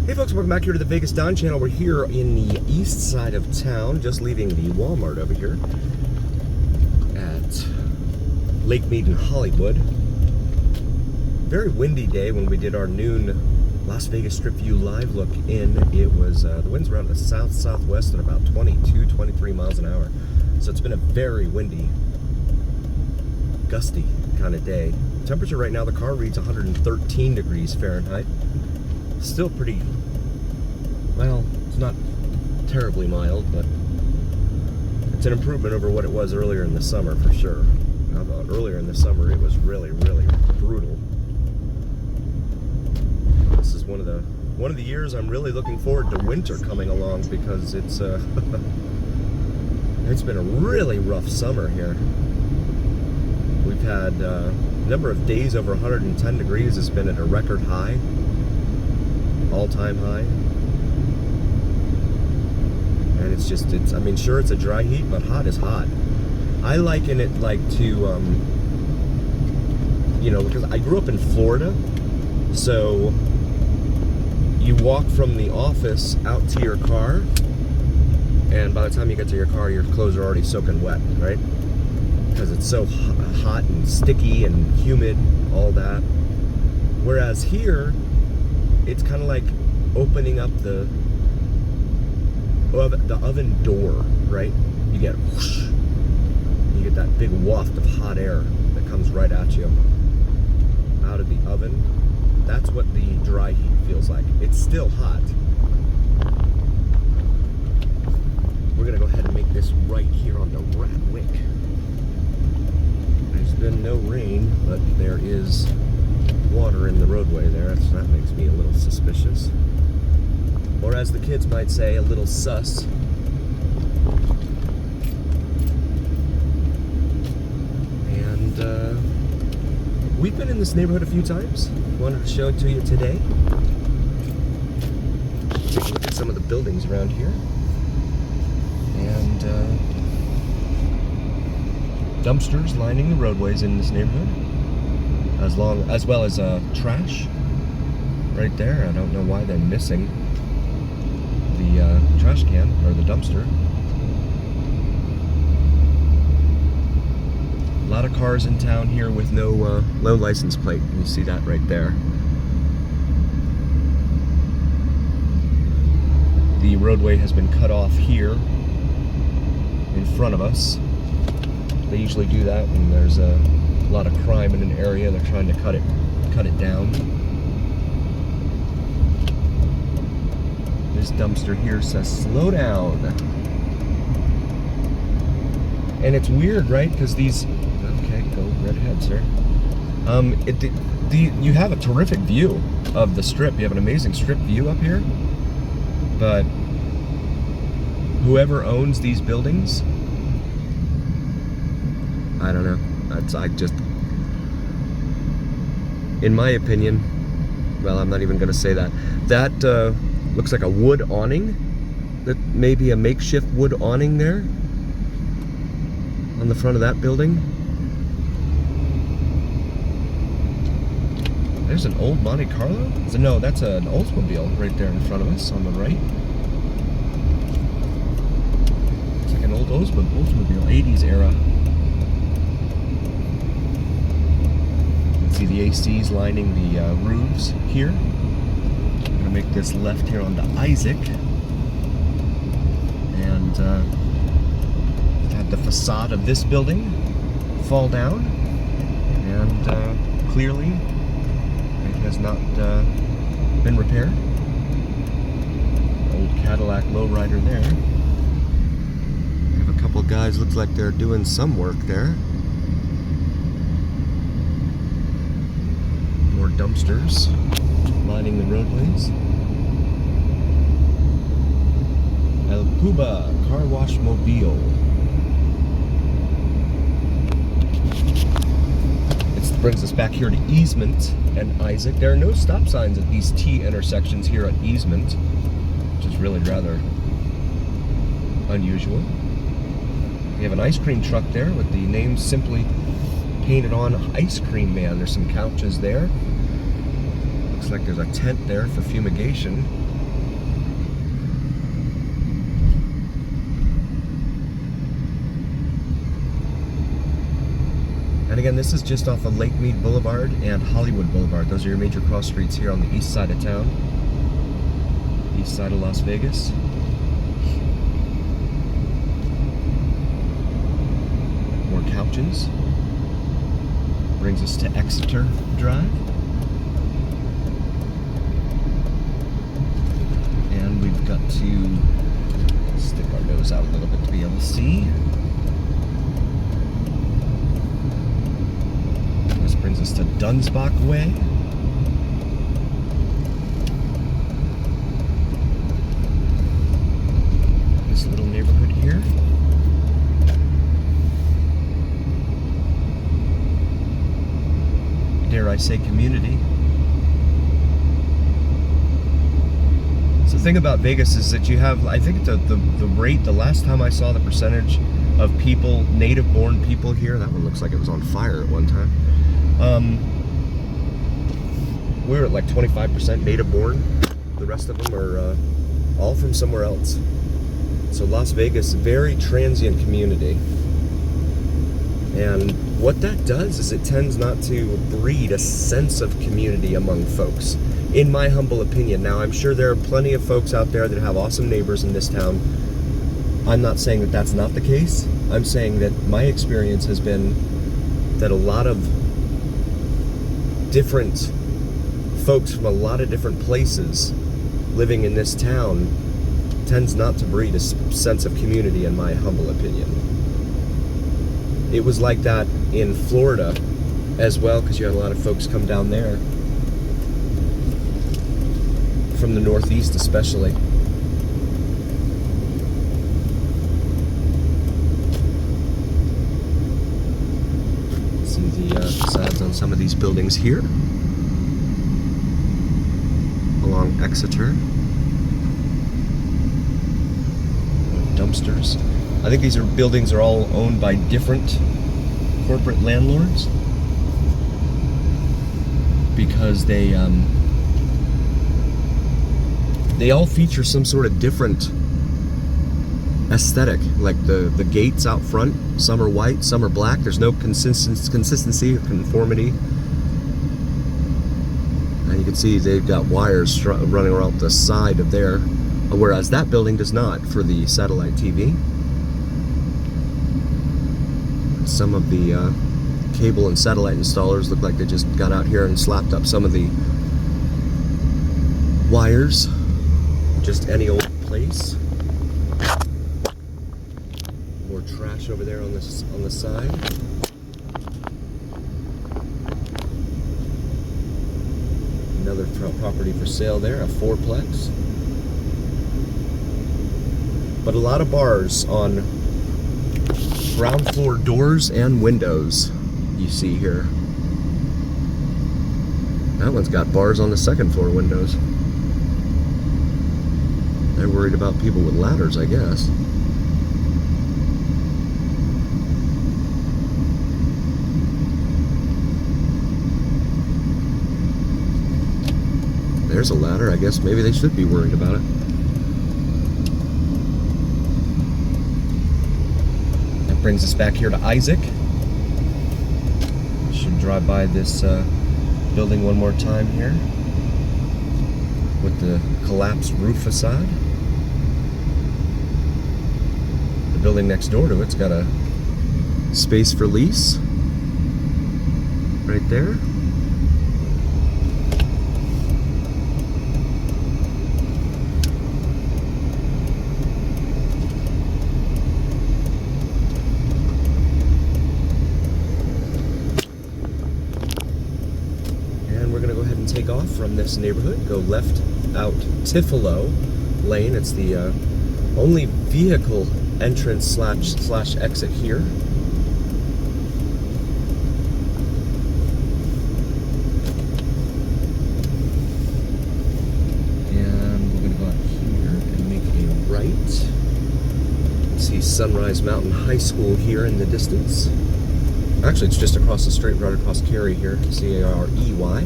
Hey folks, welcome back here to the Vegas Don channel. We're here in the east side of town, just leaving the Walmart over here at Lake Mead in Hollywood. Very windy day when we did our noon Las Vegas Strip View live look in. It was, the winds were out in the south-southwest at about 22, 23 miles an hour. So it's been a very windy, gusty kind of day. Temperature right now, the car reads 113 degrees Fahrenheit. Still pretty, well, it's not terribly mild, but it's an improvement over what it was earlier in the summer for sure. Earlier in the summer it was really, really brutal. This is one of the years I'm really looking forward to winter coming along, because it's it's been a really rough summer here. We've had a number of days over 110 degrees has been at a record high. All-time high. And it's just, I mean, sure, it's a dry heat, but hot is hot. I liken it like to, you know, because I grew up in Florida, so you walk from the office out to your car, and by the time you get to your car, your clothes are already soaking wet, right? Because it's so hot and sticky and humid, all that. Whereas here, it's kind of like opening up the oven door, right? You get whoosh, you get that big waft of hot air that comes right at you out of the oven. That's what the dry heat feels like. It's still hot. We're gonna go ahead and make this right here on the Ratwick. There's been no rain, but there is water in the roadway there, so that makes me a little suspicious. Or as the kids might say, a little sus. And we've been in this neighborhood a few times. Wanted to show it to you today. Take a look at some of the buildings around here. And dumpsters lining the roadways in this neighborhood. As well as trash right there. I don't know why they're missing the trash can or the dumpster. A lot of cars in town here with no license plate. You see that right there. The roadway has been cut off here in front of us. They usually do that when there's a lot of crime in an area. They're trying to cut it down. This dumpster here says slow down. And it's weird, right? Because these, okay, go right ahead, sir. You have a terrific view of the strip. You have an amazing strip view up here. But whoever owns these buildings, I don't know. In my opinion, well, I'm not even going to say that. That looks like a wood awning. That may be a makeshift wood awning there on the front of that building. There's an old Monte Carlo? No, that's an Oldsmobile right there in front of us on the right. It's like an old Oldsmobile, 80s era. See the ACs lining the roofs here. I'm gonna make this left here onto Isaac, and had the facade of this building fall down, and clearly it has not been repaired. Old Cadillac lowrider there. We have a couple guys, looks like they're doing some work there. More dumpsters lining the roadways. El Cuba Car Wash Mobile. It brings us back here to Easement and Isaac. There are no stop signs at these T intersections here at Easement, which is really rather unusual. We have an ice cream truck there with the name simply painted on Ice Cream Man. There's some couches there. Looks like there's a tent there for fumigation. And again, this is just off of Lake Mead Boulevard and Hollywood Boulevard. Those are your major cross streets here on the east side of town. East side of Las Vegas. More couches. Brings us to Exeter Drive. And we've got to stick our nose out a little bit to be able to see. This brings us to Dunsbach Way. This little neighborhood here. Dare I say community. So the thing about Vegas is that you have, I think the rate, the last time I saw the percentage of people, native born people here, that one looks like it was on fire at one time. We were at like 25% native born. The rest of them are all from somewhere else. So Las Vegas, very transient community. And what that does is it tends not to breed a sense of community among folks, in my humble opinion. Now, I'm sure there are plenty of folks out there that have awesome neighbors in this town. I'm not saying that that's not the case. I'm saying that my experience has been that a lot of different folks from a lot of different places living in this town tends not to breed a sense of community, in my humble opinion. It was like that in Florida as well, because you had a lot of folks come down there from the Northeast especially. See the facades on some of these buildings here along Exeter. Dumpsters. I think these buildings are all owned by different corporate landlords because they all feature some sort of different aesthetic. Like the gates out front, some are white, some are black. There's no consistency or conformity. And you can see they've got wires running around the side of there, whereas that building does not for the satellite TV. Some of the cable and satellite installers look like they just got out here and slapped up some of the wires. Just any old place. More trash over there on the side. Another property for sale there, a fourplex. But a lot of bars on ground floor doors and windows you see here. That one's got bars on the second floor windows. They're worried about people with ladders, I guess. There's a ladder. I guess maybe they should be worried about it. That brings us back here to Isaac. Should drive by this building one more time here with the collapsed roof facade. The building next door to it's got a space for lease right there. And we're going to go ahead and take off from this neighborhood, go left out Tifolo Lane. It's the only vehicle entrance slash exit here. And we're going to go out here and make a right. See Sunrise Mountain High School here in the distance. Actually, it's just across the street, right across Cary here, C-A-R-E-Y.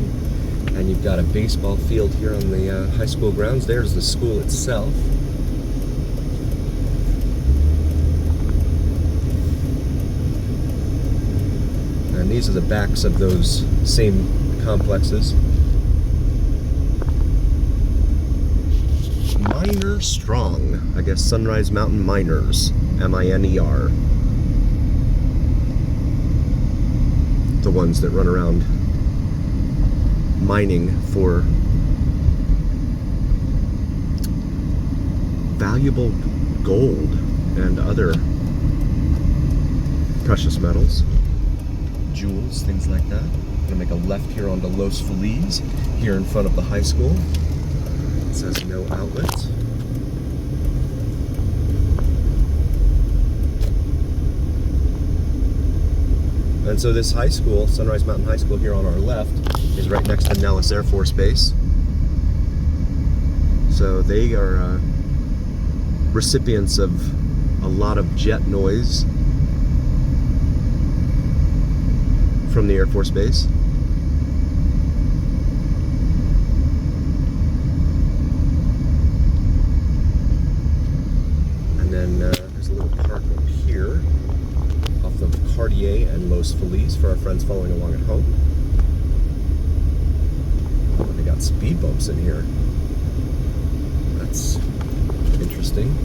And you've got a baseball field here on the high school grounds. There's the school itself. these are the backs of those same complexes. Miner Strong. I guess Sunrise Mountain Miners. M-I-N-E-R. The ones that run around mining for valuable gold and other precious metals, jewels, things like that. I'm gonna make a left here onto Los Feliz, here in front of the high school. It says no outlet. And so this high school, Sunrise Mountain High School here on our left, is right next to Nellis Air Force Base. So they are recipients of a lot of jet noise from the Air Force Base. And then there's a little park up here off of Cartier and Los Feliz for our friends following along at home. Oh, they got speed bumps in here. That's interesting.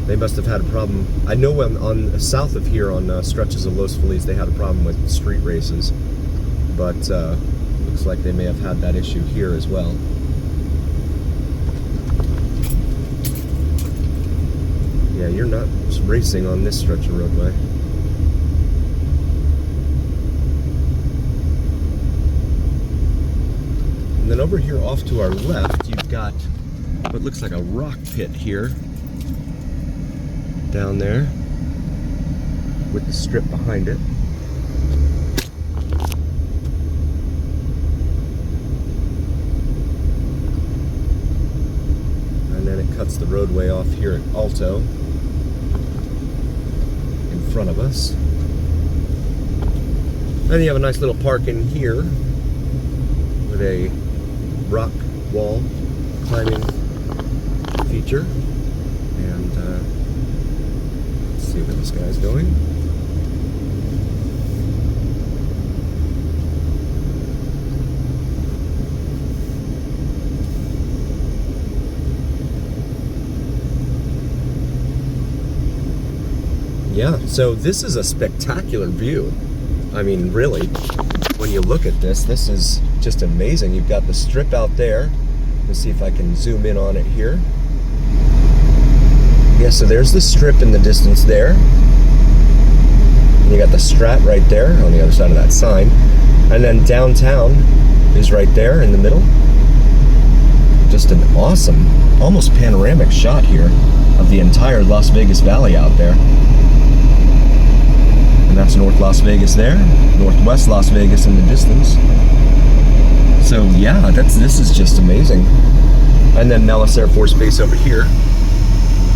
They must have had a problem. I know on south of here on stretches of Los Feliz they had a problem with street races, but looks like they may have had that issue here as well. Yeah, you're not racing on this stretch of roadway. And then over here off to our left, you've got what looks like a rock pit here. Down there with the strip behind it. And then it cuts the roadway off here at Alto in front of us. Then you have a nice little park in here with a rock wall climbing feature. And see where this guy's going. Yeah, so this is a spectacular view. I mean, really, when you look at this, this is just amazing. You've got the strip out there. Let's see if I can zoom in on it here. Yeah, so there's the strip in the distance there. And you got the Strat right there on the other side of that sign. And then downtown is right there in the middle. Just an awesome, almost panoramic shot here of the entire Las Vegas Valley out there. And that's North Las Vegas there, Northwest Las Vegas in the distance. So yeah, this is just amazing. And then Nellis Air Force Base over here,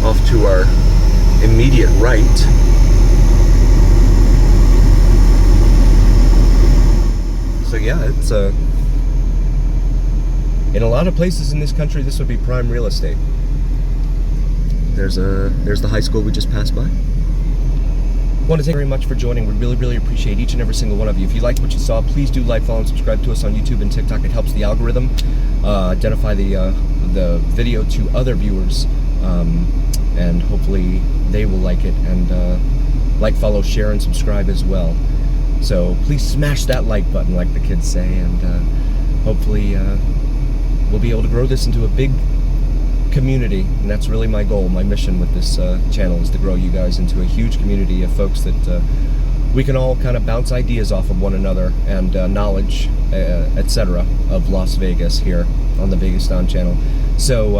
off to our immediate right. So yeah, it's in a lot of places in this country, this would be prime real estate. There's the high school we just passed by. I want to thank you very much for joining. We really appreciate each and every single one of you. If you liked what you saw, please do like, follow, and subscribe to us on YouTube and TikTok. It helps the algorithm identify the video to other viewers, and hopefully they will like it and like, follow, share, and subscribe as well. So please smash that like button, like the kids say, and hopefully we'll be able to grow this into a big community, and that's really my goal. My mission with this channel is to grow you guys into a huge community of folks that we can all kind of bounce ideas off of one another and knowledge, etc. of Las Vegas here on the Vegas Don channel. So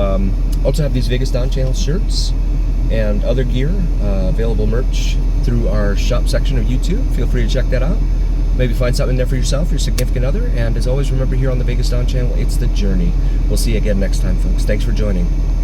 also have these Vegas Don channel shirts and other gear, available merch through our shop section of YouTube. Feel free to check that out. Maybe find something there for yourself, your significant other, and as always, remember here on the Vegas Don channel, it's the journey. We'll see you again next time, folks. Thanks for joining.